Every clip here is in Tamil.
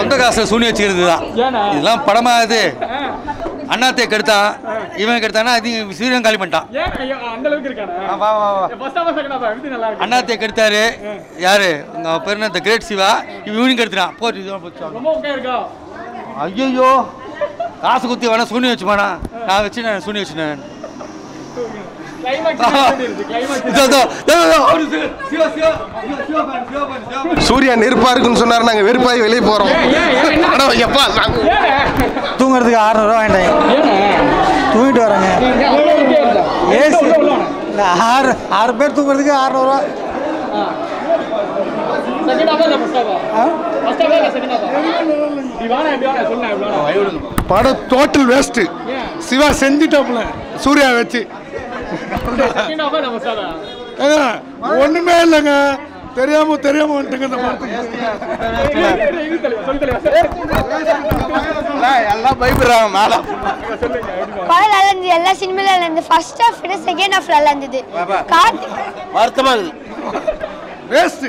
சொந்த காசில் சூனி வச்சுக்கிறது தான். இதெல்லாம் படமா இது? அண்ணாத்தை கெடுத்தான், இவன் கெடுத்தானா, அது சீரியன் காலி பண்ணிட்டான். அண்ணாத்தை கெடுத்தாரு யாரு? உங்க பேர் என்ன? கிரேட் சிவா. இவனையும் கெடுத்துறான். போச்சு. ஐயோ, காசு குத்தி வேணா சூனி வச்சுமானா? நான் வச்சு நான் சூனி வச்சுனேன். சூர்யா நெருப்பா இருக்குன்னு சொன்னாரு, நாங்க வெறுப்பாய் வெளியே போறோம். தூங்குறதுக்கு 600 ரூபா வேண்டாம், தூங்கிட்டு வராங்க. ஏசி ஆறு பேர் தூங்குறதுக்கு 600 ரூபா. படம் டோட்டல் வேஸ்ட். சிவா செஞ்சுட்டோம்ல சூர்யா வச்சு. ஒண்ணுமே இல்லைங்க, தெரியாம வந்துட்டுங்க இந்த எல்லாம் பயப்படுறாங்க மேடம். படம் நல்லா இருந்தது, எல்லா சினிமால நல்லா இருந்தது. ஃபர்ஸ்ட் ஹாஃப் விட செகண்ட் ஹாஃப் நல்லா இருந்தது. வருத்தமா இருக்குது. Waste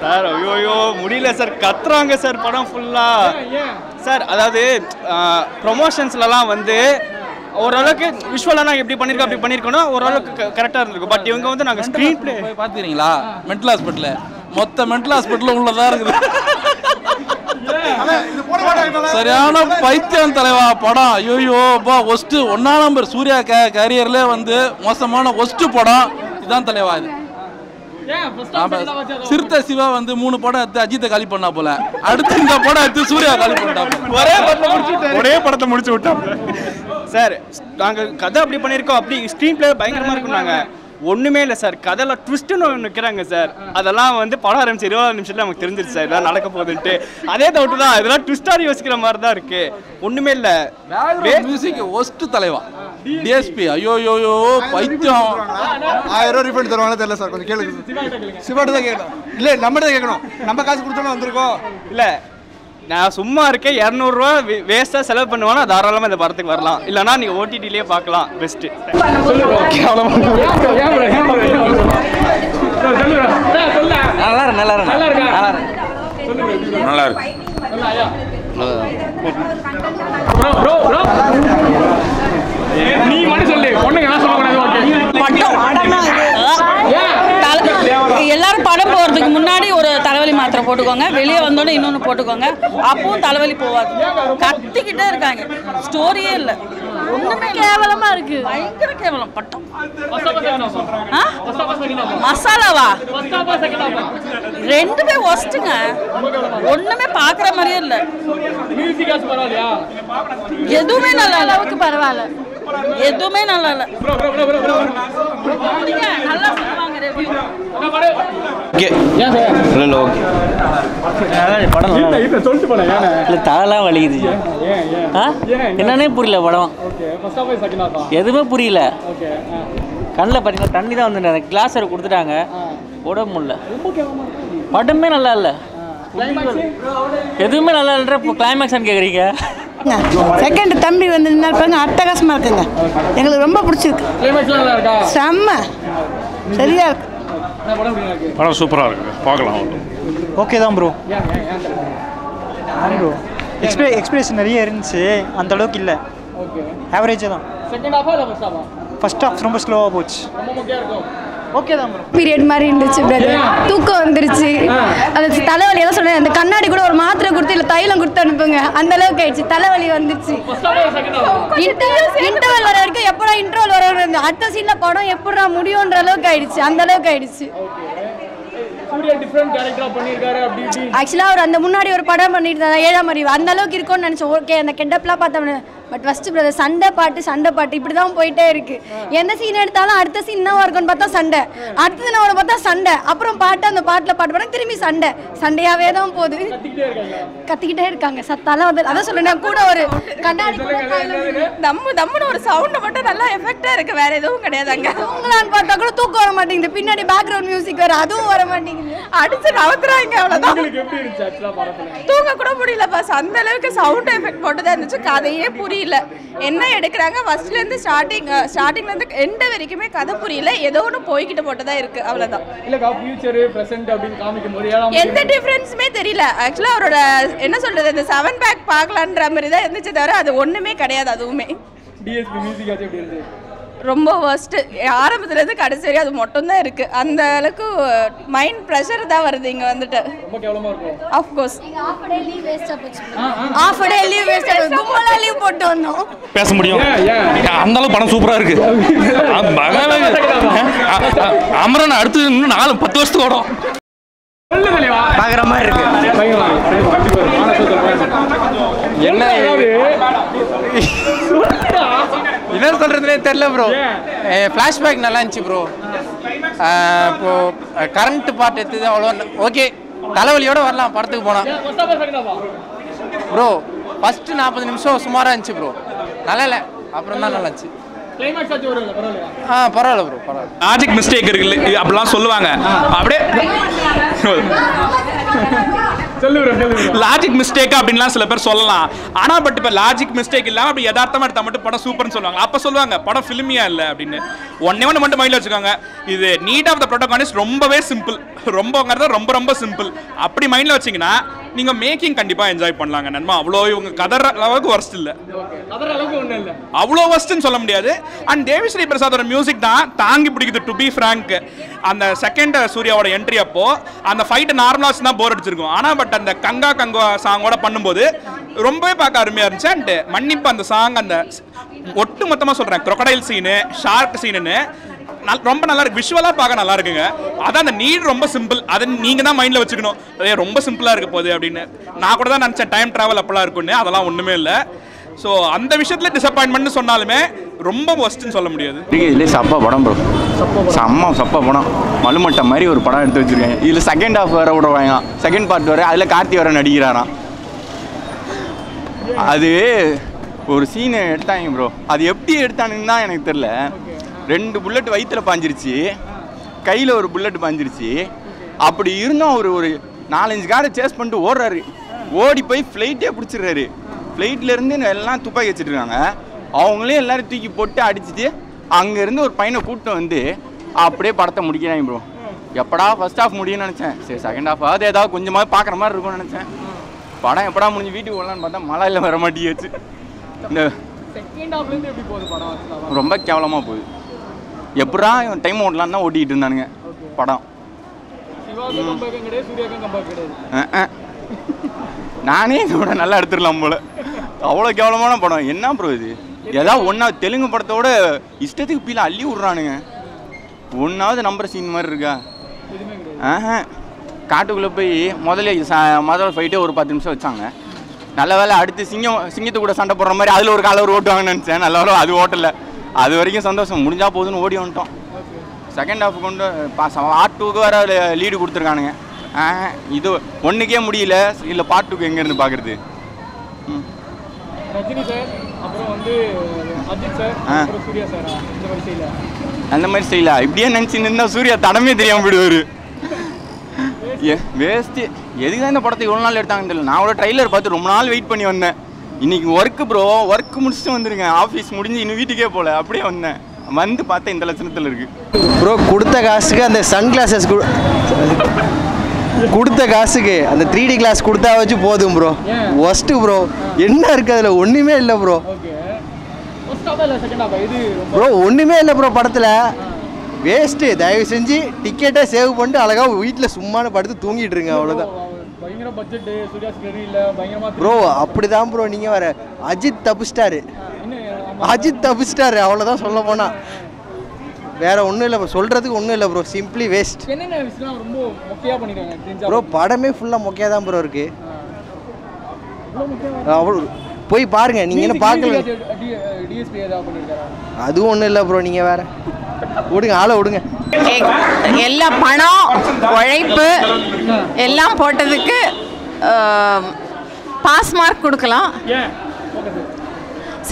sir. ஐயோ முடியல சார், கத்துறாங்க சார் படம் ஃபுல்லா சார். அதாவது ப்ரொமோஷன்ஸ்லாம் வந்து ஓரளவுக்கு விஷுவலாக நாங்கள் எப்படி பண்ணியிருக்கோம் அப்படி பண்ணியிருக்கோன்னா ஓரளவுக்கு கரெக்டாக இருந்திருக்கும். பட் இவங்க வந்து நாங்கள் ஸ்க்ரீன் பிளே பார்த்துக்கிறீங்களா? மென்டல் ஹாஸ்பிட்டலில் மொத்த மென்டல் ஹாஸ்பிட்டலில் உள்ளதாக இருக்குது. சரியான பைத்தியம் தலைவா படம். ஐயோ பா, ஒஸ்ட் 1ஆம் நம்பர் சூர்யா கேரியர்ல வந்து மோசமான ஒஸ்ட் படம் இதுதான் தலைவா. இது சிறுத்தை சிவா வந்து 3 படம் எடுத்து அஜித்தை காலி பண்ணா போல, அடுத்து இந்த படம் எடுத்து சூர்யா காலி பண்ணிட்டாங்க. ஒரே படத்தை முடிச்சு விட்டாங்க சார். நாங்கள் கதை அப்படி பண்ணியிருக்கோம், அப்படி ஸ்க்ரீன் பிளே பயங்கரமாக இருக்கும். நாங்கள் ஒன்றுமே இல்லை சார், கதையில் ட்விஸ்ட்டுன்னு ஒன்று நிற்கிறாங்க சார். அதெல்லாம் வந்து படம் ஆரம்பிச்சு 20 நிமிஷத்தில் நமக்கு தெரிஞ்சிருச்சு சார் இதெல்லாம் நடக்க போகுதுன்ட்டு. அதே டவுட்டு தான், இதெல்லாம் ட்விஸ்டாக யோசிக்கிற மாதிரி தான் இருக்குது. ஒன்றுமே இல்லை. மியூசிக் ஒஸ்ட் தலைவா டிஎஸ்பி. ஐயோ பைத்தியம். 1000 ரூபா ரீஃபண்ட் தருவாங்க தெரியல சார், கொஞ்சம் கேளுங்க. சிவாட்டு தான் கேட்கணும். இல்லை நம்மகிட்ட தான் கேட்கணும், நம்ம காசு கொடுத்தோம்னா வந்திருக்கோம். இல்லை நான் சும்மா இருக்கேன், 200 ரூபா வேஸ்ட்டாக செலவு பண்ணுவானா தாராளமாக இந்த படத்துக்கு வரலாம். இல்லைனா நீங்கள் ஓடிடிலே பார்க்கலாம், பெஸ்ட்டு. நல்லா இருக்கு. நீ மட்டும் சொல்லு, பொண்ணுங்க என்ன எல்லாரும் படம் போறதுக்கு முன்னாடி ஒரு தலைவலி மாத்திரை போட்டுக்கோங்க, வெளியே வந்தோடனே இன்னொன்று போட்டுக்கோங்க, அப்பவும் தலைவலி போவாது. கத்திக்கிட்டே இருக்காங்க, ஸ்டோரியே இல்லை, ஒண்ணுமே கேவலமா இருக்கு, பயங்கர கேவலம் பட்டம். மசாலாவா ரெண்டுமே ஒஸ்ட்டுங்க, ஒண்ணுமே பாக்குற மாதிரியே இல்லை, எதுவுமே நல்லா அளவுக்கு பரவாயில்ல, எதுவுமே நல்லா இல்லை. நல்லா சொல்லுவாங்க ரிவ்யூ. தலை வலிக்குது, என்னன்னே புரியல படம், எதுவுமே புரியல. கண்ணில் பார்த்தீங்கன்னா தண்ணி தான் வந்து கிளாஸரை கொடுத்துட்டாங்க, போட முடியல. படமே நல்லா இல்லை, எதுவுமே நல்லா இல்லைன்ற கிளைமேக்ஸ்ன்னு கேட்குறீங்க. செகண்ட் தம்பி வந்து பாருங்க, அட்டகாசமா இருக்குங்க, எங்களுக்கு ரொம்ப பிடிச்சிருக்கு, செம்ம சரியா இருக்கு. படம் சூப்பராக இருக்கு, பார்க்கலாம். ஓகே தான் ப்ரோ. ப்ரோ எக்ஸ்பிரேஷன் நிறைய இருந்துச்சு, அந்த அளவுக்கு இல்லை, ஆவரேஜாக தான். ஃபர்ஸ்ட் ஹாஃப் ரொம்ப ஸ்லோவாக போச்சு. ஓகே தான் ப்ரோ. பீரியட் மாதிரி இருந்துச்சு பிரதர், தூக்கம் வந்துருச்சு, அது தலைவலி எல்லாம் சொன்னேன். அந்த கண்ணாடி கூட ஒரு மாத்திரை கொடுத்து இல்லை தைலம் கொடுத்து அனுப்புங்க, அந்த அளவுக்கு ஆயிடுச்சு, தலைவலி வந்துருச்சு. இன்டர்வல் வர வரைக்கும் எப்படா இன்டர்வல் வர அடுத்த சீன்ல படம் எப்படா முடியும்ன்ற அளவுக்கு ஆயிடுச்சு, அந்த அளவுக்கு ஆயிடுச்சு. ஆக்சுவலா அவர் அந்த முன்னாடி ஒரு படம் பண்ணிட்டு இருந்தா 7ஆம் அறிவு, அந்த அளவுக்கு இருக்கும்னு நினைச்சோம். ஓகே அந்த கெண்டப்லாம் பார்த்தோம். பட் ஃபர்ஸ்ட் பிரதர் சண்டை பாட்டு இப்படி தான் போயிட்டே இருக்கு. எந்த சீன் எடுத்தாலும் அடுத்த சீன் என்ன இருக்குன்னு பார்த்தா சண்டை, அடுத்தது நான் பார்த்தா சண்டை, அப்புறம் பாட்டு, அந்த பாட்டில் பாட்டு பாட திரும்பி சண்டையாவே தான் போகுது, கத்திக்கிட்டே இருக்காங்க. சத்தால வந்து அதான் சொல்றேன், கூட ஒரு கண்ணாடி தம்முன்னு ஒரு சவுண்ட் மட்டும் நல்லா எஃபெக்டா இருக்கு, வேற எதுவும் கிடையாது. அங்க தூங்கலான்னு பார்த்தா கூட தூக்கம் வர மாட்டேங்குது, பின்னாடி பேக்ரவுண்ட் மியூசிக் வேற, அதுவும் வர மாட்டேங்குது, அடிச்சு நவத்துறாங்க, அவ்வளவுதான். தூங்க கூட முடியல பாஸ், அந்த அளவுக்கு சவுண்ட் எஃபெக்ட் போட்டுதான் இருந்துச்சு, கதையே புரியல. புரியல. என்ன எடுக்கிறாங்க ஃபர்ஸ்ட்லேருந்து ஸ்டார்டிங்லேருந்து எண்டு வரைக்குமே கதை புரியல. ஏதோ ஒன்று போய்கிட்டு போட்டதா இருக்கு, அவ்வளோதான். இல்லைக்கா ஃபியூச்சர் ப்ரெசென்ட் அப்படின்னு காமிக்கும் போது எந்த டிஃப்ரென்ஸுமே தெரியல. ஆக்சுவலாக அவரோட என்ன சொல்கிறது, இந்த 7 பேக் பார்க்கலான்ற மாதிரி தான் இருந்துச்சு தவிர அது ஒன்றுமே கிடையாது. அதுவுமே டிஎஸ்பி மியூசிக் ஆச்சு எப்படி இருந்துச்சு? ரொம்ப ஒர்ஸ்ட்டு. ஆரம்பத்துலேருந்து கடைசி வரையும் அது மட்டும்தான் இருக்குது. அந்த அளவுக்கு மைண்ட் ப்ரெஷர் தான் வருது இங்கே வந்துட்டு. ரொம்ப கேவலமாக இருக்கும். ஆஃப்கோர்ஸ் ஆஃப் டே லீவ் வேஸ்ட்டாக போச்சு. கும்பலாக லீவ் போட்டு வந்தோம். பேச முடியும். அந்த அளவு படம் சூப்பராக இருக்கு. அமரன் அடுத்து இன்னும் 4-10 வருஷத்துக்கு ஓடும். பார்க்குற மாதிரி இருக்கு. என்ன சொல்கிறதுனே தெரில ப்ரோ. ஃப்ளாஷ்பேக் நல்லா இருந்துச்சு ப்ரோ. இப்போ கரண்ட் பார்ட் எடுத்தது அவ்வளோ ஓகே. தலைவலியோடு வரலாம் படத்துக்கு போனால் ப்ரோ. ஃபஸ்ட்டு 40 நிமிஷம் சுமாராக இருந்துச்சு ப்ரோ. நல்லா இல்லை, அப்புறம் தான் நல்லா இருந்துச்சு. பரவாயில்ல ப்ரோ, பரவாயில்ல. லாஜிக் மிஸ்டேக் இருக்குல்ல அப்படிலாம் சொல்லுவாங்க. அப்படியே லாஜிக் மிஸ்டேக் அப்படின்லாம் சில பேர் சொல்லலாம். ஆனா பட் இப்போ லாஜிக் மிஸ்டேக் இல்லாமல் அப்படி யதார்த்தமா எடுத்தா மட்டும் படம் சூப்பர்னு சொல்லுவாங்க. அப்போ சொல்லுவாங்க படம் ஃபிலிமியா இல்லை அப்படின்னு. ஒன்று மட்டும் மைண்டில் வச்சுக்கோங்க. இது நீட் ஆஃப் த ப்ரோட்டோகானிஸ்ட் ரொம்பவே சிம்பிள். ரொம்பங்கிறத ரொம்ப ரொம்ப சிம்பிள். அப்படி மைண்டில் வச்சிங்கன்னா நீங்கள் மேக்கிங் கண்டிப்பாக என்ஜாய் பண்ணலாங்க நண்பா. அவ்வளோ இவங்க கதற அளவுக்கு ஒர்ஸ்ட் இல்லை, அவ்வளோ ஒர்ஸ்ட்னு சொல்ல முடியாது. அண்ட் தேவிஸ்ரீ பிரசாதோட மியூசிக் தான் தாங்கி பிடிக்குது. டு பி ஃப்ராங்க், அந்த செகண்ட் சூர்யாவோட என்ட்ரி அப்போ அந்த ஃபைட்டு நார்மலாக தான் போர் அடிச்சிருக்கும். ஆனால் பட் அந்த கங்கா கங்கா சாங்கோட பண்ணும்போது ரொம்பவே பார்க்க அருமையாக இருந்துச்சு. அண்ட் மன்னிப்பு அந்த சாங், அந்த ஒட்டு மொத்தமாக சொல்கிறேன், க்ரொக்கடைல் சீனு, ஷார்க் சீனுன்னு ரொம்ப நல்லா இருக்கு. விஷுவலாக பார்க்க நல்லா இருக்குங்க. அதான் அந்த நீட் ரொம்ப சிம்பிள். அதை நீங்கள் தான் மைண்டில் வச்சுக்கணும். அதே ரொம்ப சிம்பிளாக இருக்க போகுது அப்படின்னு. நான் கூட தான் நினச்சேன் டைம் ட்ராவல் அப்போலாம் இருக்குன்னு. அதெல்லாம் ஒன்றுமே இல்லை. ஸோ அந்த விஷயத்தில் டிசப்பாயின்மெண்ட்னு சொன்னாலுமே ரொம்ப ஒஸ்ட்டுன்னு சொல்ல முடியாது. இதுலேயே சப்பா படம் ப்ரோ. சப்பா படம். மலுமட்டை மாதிரி ஒரு படம் எடுத்து வச்சுருக்கேன். இதில் செகண்ட் ஹாஃப் வேறு விடுவாங்க. செகண்ட் பார்ட் வேறு. அதில் கார்த்தி வேறு நடிக்கிறாராம். அது ஒரு சீனை எடுத்தாங்க ப்ரோ. அது எப்படி எடுத்தானுன்னு தான் எனக்கு தெரில. 2 புல்லட் வயிற்றுல பாஞ்சிருச்சு, கையில் ஒரு புல்லட் பாஞ்சிருச்சு. அப்படி இருந்தும் அவர் ஒரு 4-5 காரை சேஸ் பண்ணிட்டு ஓடுறாரு. ஓடி போய் ஃப்ளைட்டே பிடிச்சிடுறாரு. ஃப்ளைட்லேருந்து எல்லாம் துப்பாக்கி வச்சுட்ருக்காங்க. அவங்களே எல்லோரும் தூக்கி போட்டு அடிச்சுட்டு அங்கேருந்து ஒரு பையனை கூப்பிட்டு வந்து அப்படியே படத்தை முடிக்கிறாங்க ப்ரோ. எப்படா ஃபர்ஸ்ட் ஹாஃப் முடியும்னு நினச்சேன். சரி செகண்ட் ஹாஃப் அது ஏதாவது கொஞ்சமாவது பார்க்குற மாதிரி இருக்கும்னு நினச்சேன். படம் எப்படா முடிஞ்சு வீட்டுக்கு போகலான்னு பார்த்தா மழையில் வர மாட்டேங்குச்சு. இந்த ரொம்ப கேவலமாக போகுது. எப்படா டைம் ஓட்டலான்னு தான் ஓட்டிகிட்டு இருந்தானுங்க படம். நானே இதோட நல்லா எடுத்துடலாம் போல. அவ்வளோ கேவலமான படம். என்ன ப்ரோ இது? ஏதாவது ஒன்றா தெலுங்கு படத்தோட இஷ்டத்துக்கு பீல அள்ளி விட்றானுங்க. ஒன்றாவது நம்பர் சீன் மாதிரி இருக்கா? காட்டுக்குள்ளே போய் முதல்ல ஃபைட்டே ஒரு 10 நிமிஷம் வச்சாங்க. நல்ல வேலை அடுத்து சிங்கத்து கூட சண்டை போடுற மாதிரி அதில் ஒரு காலை ஒரு ஓட்டுவாங்கன்னு நினச்சேன். நல்ல வேலை அது ஓட்டலை. அது வரைக்கும் சந்தோஷம். முடிஞ்சால் போதுன்னு ஓடி வந்துட்டோம். செகண்ட் ஹாஃப் கொண்டு பார்ட் 2க்கு வேறு லீடு கொடுத்துருக்கானுங்க. இது 1க்கே முடியல, இல்லை பார்ட் 2க்கு எங்கேருந்து பார்க்குறது? அந்த மாதிரி செய்யல. இப்படியே நினச்சின்னு இருந்தால் சூர்யா தடமே தெரியாமல் போயிடுவார். வேஸ்ட்டு. எதுக்கு தான் இந்த படத்தை இவ்வளோ நாள் எடுத்தாங்கன்னு தெரியல. நான் கூட ட்ரைலர் பார்த்து ரொம்ப நாள் வெயிட் பண்ணி வந்தேன். இன்றைக்கி ஒர்க்கு ப்ரோ. ஒர்க்கு முடிச்சுட்டு வந்துருக்கேன். ஆஃபீஸ் முடிஞ்சு இன்னும் வீட்டுக்கே போகல. அப்படியே வந்தேன். வந்து பார்த்தா இந்த லட்சணத்தில் இருக்குது ப்ரோ. கொடுத்த காசுக்கு அந்த சன் கிளாஸஸ் கொடுத்த காசுக்கு அந்த 3D கிளாஸ் கொடுத்தா வச்சு போதும் ப்ரோ. Worst bro. என்ன இருக்குது அதில்? ஒன்றுமே இல்லை ப்ரோ. ப்ரோ ஒன்றுமே இல்லை ப்ரோ படத்தில். வேஸ்ட்டு. தயவு செஞ்சு டிக்கெட்டை சேவ் பண்ணிட்டு அழகாக வீட்டில் சும்மான படுத்து தூங்கிட்டு இருங்க. அவ்வளோதான் ப்ரோ. அப்படிதான் ப்ரோ. நீங்கள் வேறு அஜித் தப்பிச்சிட்டாரு. அவ்வளோதான் சொல்ல போனால். வேறு ஒன்றும் இல்லை சொல்கிறதுக்கு ஒன்றும் இல்லை ப்ரோ. Simply waste bro. படமே ஃபுல்லாக மொக்கையாக தான் ப்ரோ இருக்குது. அவ்வளோ போய் பாருங்கள். நீங்கள் என்ன பார்க்கல. அதுவும் ஒன்றும் இல்லை ப்ரோ. நீங்கள் வேறு விடுங்க, ஆளை விடுங்க. எல்லா பணம் உழைப்பு எல்லாம் போட்டதுக்கு பாஸ் மார்க் கொடுக்கலாம்.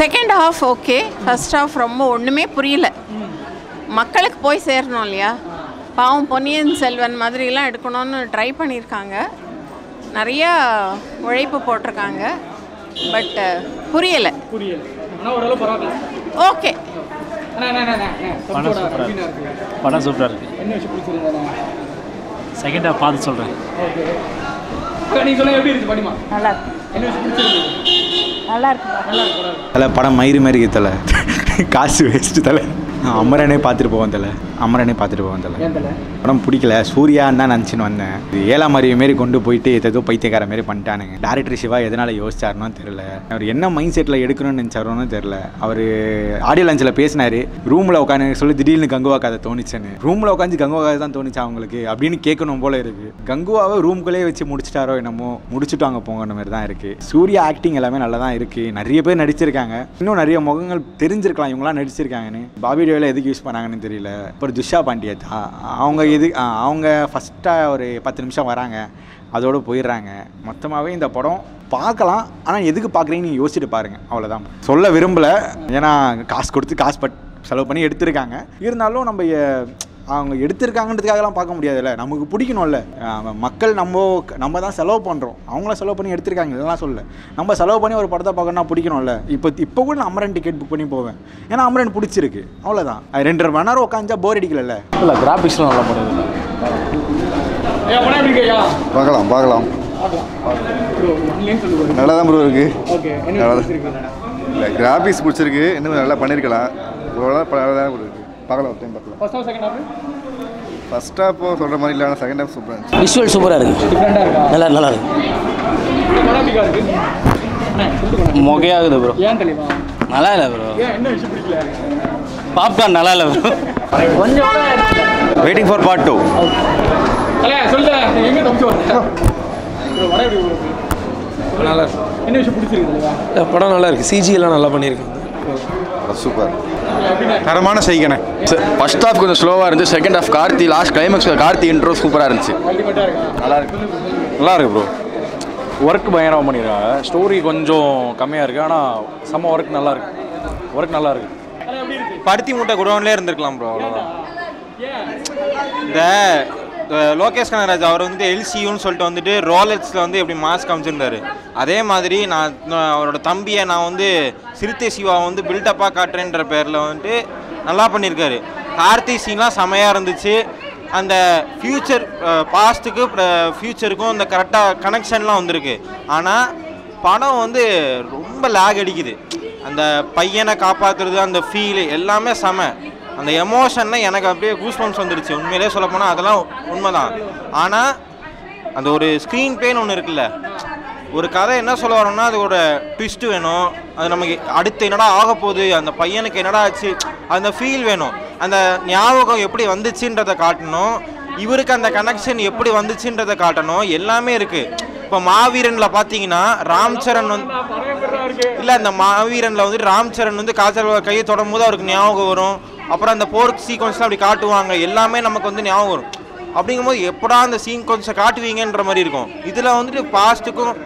Second half okay. First half ரொம்ப ஒன்றுமே புரியல. மக்களுக்கு போய் சேரணும் இல்லையா? பாவம் பொன்னியின் செல்வன் மாதிரிலாம் எடுக்கணும்னு ட்ரை பண்ணியிருக்காங்க. நிறையா உழைப்பு போட்டிருக்காங்க. பட் புரியலை. ஓகே. படம் சூப்பராக இருக்குது. செகண்ட் ஹாஃப் பார்த்து சொல்கிறேன். தலை படம் மயிறு மாதிரி இருக்குது தலை. காசு வேஸ்ட்டு தலை. அமரனே பார்த்துட்டு போவேன் தலை. படம் பிடிக்கல. சூர்யான்னு தான் நினச்சின்னு வந்தேன். இது 7ஆம் அறிவு மாரி கொண்டு போயிட்டு ஏதோ பைத்தியக்கார மாரி பண்ணிட்டானுங்க. டேரக்டர் சிவா எதனால் யோசிச்சாருன்னு தெரில. அவர் என்ன மைண்ட் செட்டில் எடுக்கணும்னு நினச்சாரோன்னு தெரில. அவர் ஆடியோ லான்ச்சில் பேசினார். ரூமில் உட்காந்து சொல்லி திடீர்னு கங்குவா கதை தோணுச்சுன்னு. ரூமில் உட்காந்து கங்குவா கதை தான் தோணுச்சா அவங்களுக்கு அப்படின்னு கேட்கணும் போல இருக்குது. கங்குவாவை ரூம்குள்ளே வச்சு முடிச்சிட்டாரோ என்னமோ, முடிச்சுட்டு அங்கே போங்கிற மாதிரி தான் இருக்குது. சூர்யா ஆக்டிங் எல்லாமே நல்லா தான் இருக்குது. நிறைய பேர் நடிச்சிருக்காங்க. இன்னும் நிறைய முகங்கள் தெரிஞ்சிருக்கலாம் இவங்களாம் நடிச்சிருக்காங்கன்னு. பாபி டேவில் எதுக்கு யூஸ் பண்ணாங்கன்னு தெரியல. அப்புறம் துஷா பாண்டியா அவங்க ஃபஸ்ட்டாக ஒரு 10 நிமிஷம் வராங்க, அதோடு போயிடுறாங்க. மொத்தமாகவே இந்த படம் பார்க்கலாம், ஆனால் எதுக்கு பார்க்குறீங்கன்னு நீங்கள் யோசிச்சுட்டு பாருங்கள். அவ்வளோதான். சொல்ல விரும்பலை, ஏன்னா காசு கொடுத்து செலவு பண்ணி எடுத்திருக்காங்க. இருந்தாலும் நம்ம அவங்க எடுத்திருக்காங்கன்றதுக்காகலாம் பார்க்க முடியாதுல்ல, நமக்கு பிடிக்கணும்ல. மக்கள் நம்ம தான் செலவு பண்ணுறோம், அவங்கள செலவு பண்ணி எடுத்திருக்காங்க, இதெல்லாம் சொல்ல. நம்ம செலவு பண்ணி ஒரு படத்தை பார்க்கணும்னா பிடிக்கணும்ல. இப்போ கூட நான் அமரன் டிக்கெட் புக் பண்ணி போவேன், ஏன்னா அமரன் பிடிச்சிருக்கு, அவ்வளோதான். 2.5 மணி நேரம் உட்காந்தா போர் அடிக்கல. இல்லை கிராஃபிக்ஸ்லாம் நல்லா பண்ணுது. பார்க்கலாம் நல்லா தான் ப்ரோ இருக்குது. இல்லை கிராஃபிக்ஸ் பிடிச்சிருக்கு, இன்னும் நல்லா பண்ணியிருக்கலாம். நல்லா தான் இருக்குது. பார்க்கலாம், ஒரு டைம் பார்க்கலாம். ஃபர்ஸ்ட் ஹாஃப் சொல்கிற மாதிரி இல்லை, ஆனால் செகண்ட் ஹாஃப் சூப்பராக இருந்துச்சு. விஷுவல் சூப்பராக இருக்குது. நல்லா இருக்கு. மொகையாகுது ப்ரோ. நல்லா இல்லை ப்ரோ. பாப்கார்ன் நல்லா இல்லை ப்ரோ. கொஞ்சம் வெயிட்டிங் ஃபார் பார்ட் 2. நல்லா இருக்கு. படம் நல்லா இருக்கு. சிஜி எல்லாம் நல்லா பண்ணியிருக்காங்க. சூப்பர். தரமான செய்கனை. ஃபர்ஸ்ட் ஹாஃப் கொஞ்சம் ஸ்லோவாக இருந்துச்சு. Second half Karthi last climax Karthi intro சூப்பராக இருந்துச்சு. நல்லா இருக்கு ப்ரோ. ஒர்க் பயங்கரமாக பண்ணிடுறாங்க. ஸ்டோரி கொஞ்சம் கம்மியாக இருக்குது, ஆனால் செம்ம ஒர்க் நல்லா இருக்கு. பருத்தி மூட்டை குடோன்லேயே இருந்திருக்கலாம் ப்ரோ, அவ்வளோதான். இந்த லோகேஷ் கனகராஜ் அவர் வந்துட்டு எல்சியூன்னு சொல்லிட்டு வந்துட்டு ரோலெக்ஸில் வந்து எப்படி மாஸ்க் காமிச்சிருந்தாரு, அதே மாதிரி நான் அவரோட தம்பியை நான் வந்து சிறுத்தை சிவா வந்து பில்டப்பாக காட்டுறேன்ற பேரில் வந்துட்டு நல்லா பண்ணியிருக்காரு. கார்த்தி சீன்லாம் செமையாக இருந்துச்சு. அந்த ஃப்யூச்சர் பாஸ்ட்டுக்கு ஃப்யூச்சருக்கும் இந்த கரெக்டாக கனெக்ஷன்லாம் வந்திருக்கு. ஆனால் படம் வந்து ரொம்ப லேக் அடிக்குது. அந்த பையனை காப்பாற்றுறது, அந்த ஃபீலு எல்லாமே செம. அந்த எமோஷன்லாம் எனக்கு அப்படியே கூஸ்பம்ஸ் வந்துடுச்சு. உண்மையிலே சொல்லப்போனால் அதெல்லாம் உண்மைதான். ஆனால் அந்த ஒரு ஸ்க்ரீன் பிளேன்னு ஒன்று இருக்குல்ல, ஒரு கதை என்ன சொல்ல வரோம்னா அதோட ட்விஸ்ட்டு வேணும். அது நமக்கு அடுத்து என்னடா ஆக போகுது, அந்த பையனுக்கு என்னடா ஆச்சு, அந்த ஃபீல் வேணும். அந்த ஞாபகம் எப்படி வந்துச்சுன்றதை காட்டணும், இவருக்கு அந்த கனெக்ஷன் எப்படி வந்துச்சுன்றதை காட்டணும். எல்லாமே இருக்குது. இப்போ மாவீரனில் பார்த்தீங்கன்னா ராம்சரண் வந்து இல்லை, அந்த மாவீரனில் வந்துட்டு ராம்சரண் வந்து காய்ச்சல் கையை தொடும் போது அவருக்கு ஞாபகம் வரும். அப்புறம் அந்த போர்க் சீக்வன்ஸ்லாம் அப்படி காட்டுவாங்க, எல்லாமே நமக்கு வந்து ஞாபகம் வரும். அப்படிங்கும்போது எப்படா அந்த சீக்வன்ஸை காட்டுவீங்கன்ற மாதிரி இருக்கும். இதில் வந்துட்டு பாஸ்ட்டுக்கும்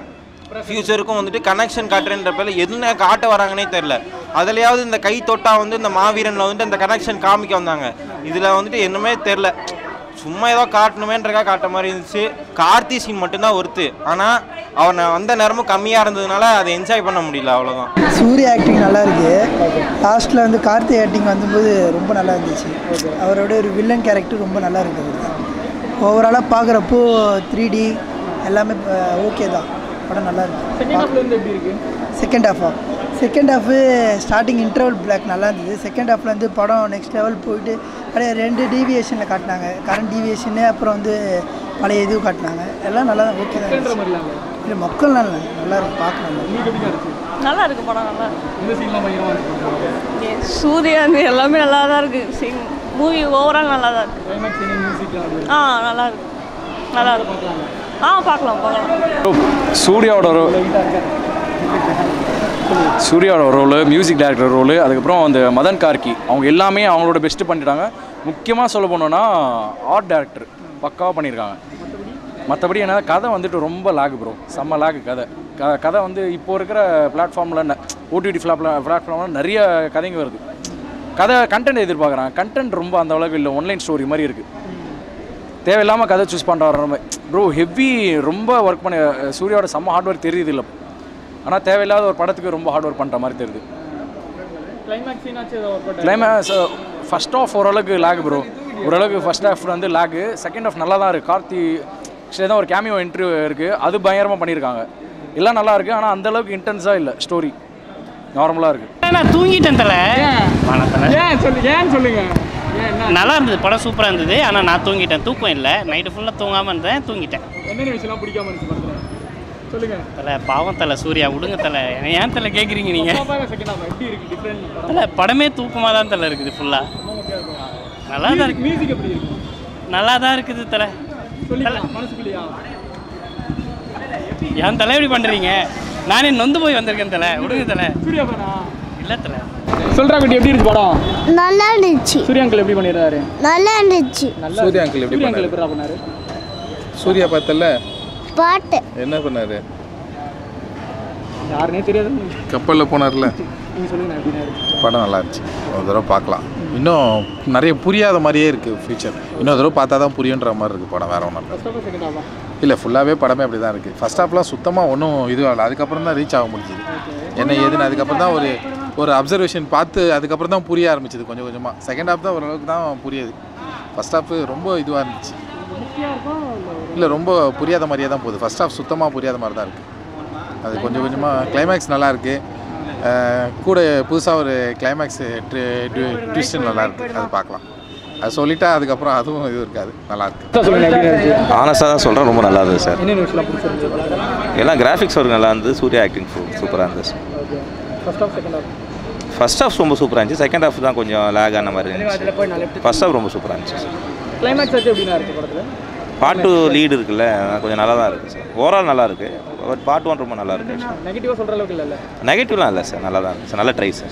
ஃப்யூச்சருக்கும் வந்துட்டு கனெக்ஷன் காட்டுறேன்ற பேரில் என்ன காட்ட வராங்கன்னே தெரில. அதுலையாவது இந்த கை தொட்டா வந்து இந்த மாவீரனில் வந்துட்டு அந்த கனெக்ஷன் காமிக்க வந்தாங்க. இதில் வந்துட்டு என்னமே தெரில, சும்மா ஏதோ காட்டணுமேன்றக்காக காட்ட மாதிரி இருந்துச்சு. கார்த்தி சீன் மட்டும்தான் ஒருத்து, ஆனால் அவனை வந்த நேரமும் கம்மியாக இருந்ததுனால அதை என்ஜாய் பண்ண முடியல, அவ்வளோதான். சூர்யா ஆக்டிங் நல்லா இருக்கு. லாஸ்ட்டில் வந்து கார்த்தி ஆக்டிங் வந்தபோது ரொம்ப நல்லா இருந்துச்சு. அவரோட ஒரு வில்லன் கேரக்டர் ரொம்ப நல்லா இருக்குது. ஓவராலாக பார்க்குறப்போ 3D எல்லாமே ஓகே தான். படம் நல்லா இருக்கு. Second half starting interval black நல்லா இருந்தது. செகண்ட் ஹாஃபில் வந்து படம் நெக்ஸ்ட் லெவல் போயிட்டு அப்படியே 2 டீவியேஷனில் காட்டினாங்க. கரண்ட் டீவியேஷனு அப்புறம் வந்து பழைய இதுவும் காட்டினாங்க. எல்லாம் நல்லா தான் ஓகே தான். இல்லை மக்கள் நல்லா இருக்கும், பார்க்கலாம். நல்லா இருக்கு படம். நல்லா சூர்யா எல்லாமே நல்லா தான் இருக்கு. மூவி ஓவரால் நல்லா தான் இருக்கு. நல்லா இருக்கு. பார்க்கலாம். சூர்யாவோட ரோலு, மியூசிக் டைரக்டர் ரோலு, அதுக்கப்புறம் அந்த மதன் கார்கி, அவங்க எல்லாமே அவங்களோட பெஸ்ட்டு பண்ணிட்டாங்க. முக்கியமாக சொல்ல போனோன்னா ஆர்ட் டைரக்டர் பக்காவாக பண்ணியிருக்காங்க. மற்றபடி என்ன கதை வந்துட்டு ரொம்ப லாகு ப்ரோ, செம்ம லாகு கதை வந்து இப்போ இருக்கிற பிளாட்ஃபார்மில் ஓடிடி பிளாட்ஃபார்மில் நிறைய கதைங்க வருது. கதை கண்டென்ட் எதிர்பார்க்குறாங்க, கண்டென்ட் ரொம்ப அந்த அளவுக்கு இல்லை, ஒன்லைன் ஸ்டோரி மாதிரி இருக்குது. தேவையில்லாமல் கதை சூஸ் பண்ணுற மாதிரி ப்ரோ. ஹெவி ரொம்ப ஒர்க் பண்ண சூர்யாவோட செம்ம ஹார்ட் ஒர்க் தெரியுது இல்லை, ஆனால் தேவையில்லாத ஒரு படத்துக்கு ரொம்ப ஹார்ட் ஒர்க் பண்ணுற மாதிரி தெரியுது. கிளைமேக்ஸ் சீனாச்சு ஏதோ work out climax first half ஓரளவுக்கு லேக் ப்ரோ, ஓரளவுக்கு ஃபர்ஸ்ட் ஹாஃப் வந்து லேக்கு, செகண்ட் ஹாஃப் நல்லா தான் இருக்குது. கார்த்தி தான் ஒரு கேமியோ இன்டர்வியூ இருக்குது, அது பயங்கரமாக பண்ணியிருக்காங்க. எல்லாம் நல்லா இருக்குது, ஆனால் அந்தளவுக்கு இன்டென்ஸாக இல்லை, ஸ்டோரி நார்மலாக இருக்குது. நான் தூங்கிட்டேன் தலை. ஏன் சொல்லுங்க. நல்லா இருந்தது, படம் சூப்பராக இருந்தது. ஆனால் நான் தூங்கிட்டேன், தூக்கம் இல்லை, நைட்டு ஃபுல்லாக தூங்காமல் இருந்தேன், தூங்கிட்டேன். என்னென்ன விஷயம்லாம் பிடிக்காம இருந்துச்சு படத்தில் சொல்லுங்க. தலை பாவம் தலை, சூர்யா விடுங்க தலை, ஏன் தலை கேட்குறீங்க நீங்கள்? எப்படி இருக்கு டிஃப்ரெண்ட் தலை படமே தூக்கமாக தான் தலை இருக்குது ஃபுல்லாக. நல்லா தான் இருக்கு. மியூசிக் எப்படி இருக்கு? நல்லா தான் இருக்குது தலை. மனசுக்குள்ளையா என் தலை எப்படி பண்ணுறீங்க? நானே நொந்து போய் வந்திருக்கேன் தலை, விடுங்க தலை. சூர்யா பண்ணா இல்லை தலை. சொல்றா குட்டி எப்படி இருக்கு படம்? நல்லா இருந்துச்சு. சூர்யா அங்கிள் எப்படி பண்ணிருக்காரு? நல்லா இருந்துச்சு. சூர்யா அங்கிள் எப்படி பண்ணாரு? சூர்யா பார்த்தல பாட்டு என்ன பண்ணாரு? யாருனே தெரியாது. கப்பலில் போனார்ல, நீங்க சொல்லுங்க எப்படினா இருக்கு படம் நல்லா இருந்துச்சு. ஒரு தடவை பார்க்கலாம். இன்னும் நிறைய புரியாத மாதிரியே இருக்குது ஃபியூச்சர். இன்னொரு தடவை பார்த்தா தான் புரியுன்ற மாதிரி இருக்குது படம். வேறு ஒன்றும் ஃபர்ஸ்ட் ஹாஃப் செகண்ட் ஹாஃபா? இல்லை, ஃபுல்லாகவே படமே அப்படி தான் இருக்குது. ஃபர்ஸ்ட் ஹாஃப்லாம் சுத்தமாக ஒன்றும் இதுவும் இல்லை. அதுக்கப்புறம் தான் ரீச் ஆக முடிஞ்சுது என்ன ஏதுன்னு. அதுக்கப்புறம் தான் ஒரு அப்சர்வேஷன் பார்த்து அதுக்கப்புறம் தான் புரிய ஆரம்பிச்சிது கொஞ்சம் கொஞ்சமாக. செகண்ட் ஹாஃப் தான் ஓரளவுக்கு தான் புரியுது. ஃபர்ஸ்ட் ஹாஃப் ரொம்ப இதுவாக இருந்துச்சு. இல்லை, ரொம்ப புரியாத மாதிரியே தான் போகுது. ஃபர்ஸ்ட் ஹாஃப் சுத்தமாக புரியாத மாதிரி தான் இருக்குது. அது கொஞ்சம் கொஞ்சமாக கிளைமேக்ஸ் நல்லாயிருக்கு. கூட புதுசாக ஒரு கிளைமேக்ஸ் ட்விஸ்ட் நல்லாயிருக்கு. அது பார்க்கலாம். அது சொல்லிட்டா அதுக்கப்புறம் அதுவும் இது இருக்காது. நல்லாயிருக்கு. ஆனஸ்டாக தான் சொல்கிறேன், ரொம்ப நல்லா இருந்தது சார். என்ன விஷயம் பிடிச்சிருந்துச்சு? எல்லாம் கிராஃபிக்ஸ் ஒர்க் நல்லா இருந்தது. சூர்யா ஆக்டிங் சூப்பராக இருந்துச்சு. First half second half? First half ரொம்ப சூப்பராக இருந்துச்சு. செகண்ட் ஹாஃப் தான் கொஞ்சம் லேக் ஆன மாதிரி இருந்துச்சு. ஃபர்ஸ்ட் ஹாஃப் ரொம்ப சூப்பராக இருந்துச்சு. கிளைமேக்ஸ் ஆச்சு எப்படின்னா இருக்குது படத்தில்? பார்ட் 2 லீடு இருக்குல்ல, கொஞ்சம் நல்லா தான் இருக்குது சார். ஓவரால் நல்லா இருக்குது. பட் பார்ட் 1 ரொம்ப நல்லா இருக்குது. நெகட்டிவாக சொல்கிற அளவுக்கு இல்லை. நெகட்டிவ்லாம் இல்லை சார், நல்லா தான் இருந்துச்சு. நல்ல ட்ரை சார்.